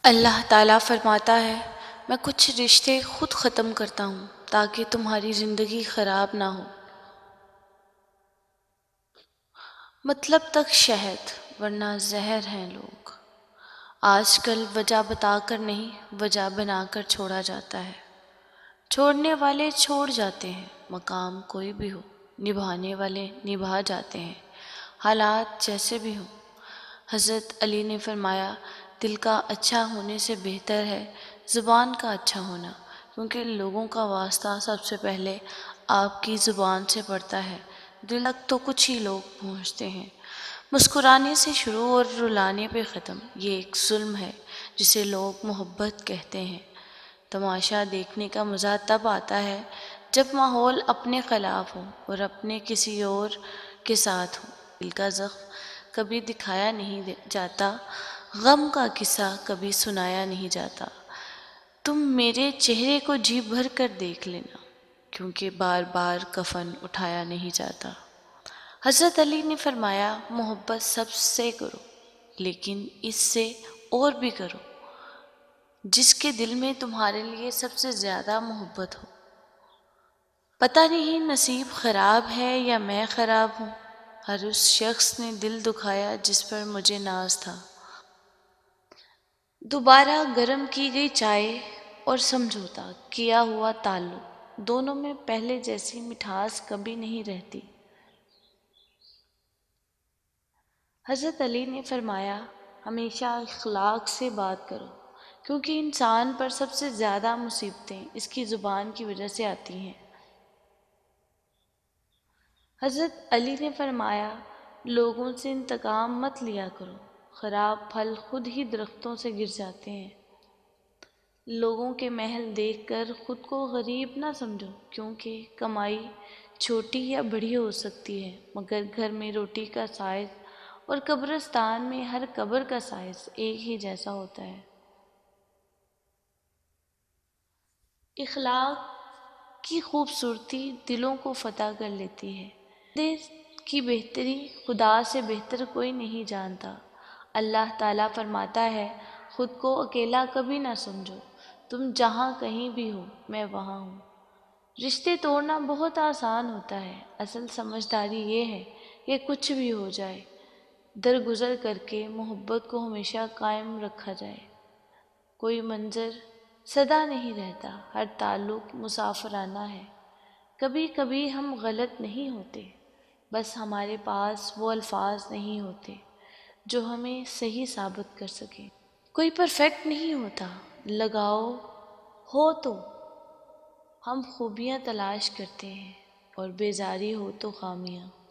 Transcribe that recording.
اللہ تعالیٰ فرماتا ہے میں کچھ رشتے خود ختم کرتا ہوں تاکہ تمہاری زندگی خراب نہ ہو۔ مطلب تک شہد ورنہ زہر ہیں لوگ۔ آج کل وجہ بتا کر نہیں وجہ بنا کر چھوڑا جاتا ہے۔ چھوڑنے والے چھوڑ جاتے ہیں، مقام کوئی بھی ہو، نبھانے والے نبھا جاتے ہیں، حالات جیسے بھی ہوں۔ حضرت علی نے فرمایا دل کا اچھا ہونے سے بہتر ہے زبان کا اچھا ہونا، کیونکہ لوگوں کا واسطہ سب سے پہلے آپ کی زبان سے پڑتا ہے۔ دل تک تو کچھ ہی لوگ پہنچتے ہیں۔ مسکرانے سے شروع اور رلانے پہ ختم، یہ ایک ظلم ہے جسے لوگ محبت کہتے ہیں۔ تماشا دیکھنے کا مزہ تب آتا ہے جب ماحول اپنے خلاف ہو اور اپنے کسی اور کے ساتھ ہو۔ دل کا زخم کبھی دکھایا نہیں جاتا، غم کا قصہ کبھی سنایا نہیں جاتا۔ تم میرے چہرے کو جی بھر کر دیکھ لینا، کیونکہ بار بار کفن اٹھایا نہیں جاتا۔ حضرت علی نے فرمایا محبت سب سے کرو، لیکن اس سے اور بھی کرو جس کے دل میں تمہارے لیے سب سے زیادہ محبت ہو۔ پتہ نہیں نصیب خراب ہے یا میں خراب ہوں، ہر اس شخص نے دل دکھایا جس پر مجھے ناز تھا۔ دوبارہ گرم کی گئی چائے اور سمجھوتا کیا ہوا تعلق، دونوں میں پہلے جیسی مٹھاس کبھی نہیں رہتی۔ حضرت علی نے فرمایا ہمیشہ اخلاق سے بات کرو، کیونکہ انسان پر سب سے زیادہ مصیبتیں اس کی زبان کی وجہ سے آتی ہیں۔ حضرت علی نے فرمایا لوگوں سے انتقام مت لیا کرو، خراب پھل خود ہی درختوں سے گر جاتے ہیں۔ لوگوں کے محل دیکھ کر خود کو غریب نہ سمجھو، کیونکہ کمائی چھوٹی یا بڑی ہو سکتی ہے، مگر گھر میں روٹی کا سائز اور قبرستان میں ہر قبر کا سائز ایک ہی جیسا ہوتا ہے۔ اخلاق کی خوبصورتی دلوں کو فتح کر لیتی ہے۔ بندے کی بہتری خدا سے بہتر کوئی نہیں جانتا۔ اللہ تعالیٰ فرماتا ہے خود کو اکیلا کبھی نہ سمجھو، تم جہاں کہیں بھی ہو میں وہاں ہوں۔ رشتے توڑنا بہت آسان ہوتا ہے، اصل سمجھداری یہ ہے کہ کچھ بھی ہو جائے درگزر کر کے محبت کو ہمیشہ قائم رکھا جائے۔ کوئی منظر سدا نہیں رہتا، ہر تعلق مسافرانہ ہے۔ کبھی کبھی ہم غلط نہیں ہوتے، بس ہمارے پاس وہ الفاظ نہیں ہوتے جو ہمیں صحیح ثابت کر سکیں۔ کوئی پرفیکٹ نہیں ہوتا، لگاؤ ہو تو ہم خوبیاں تلاش کرتے ہیں اور بیزاری ہو تو خامیاں۔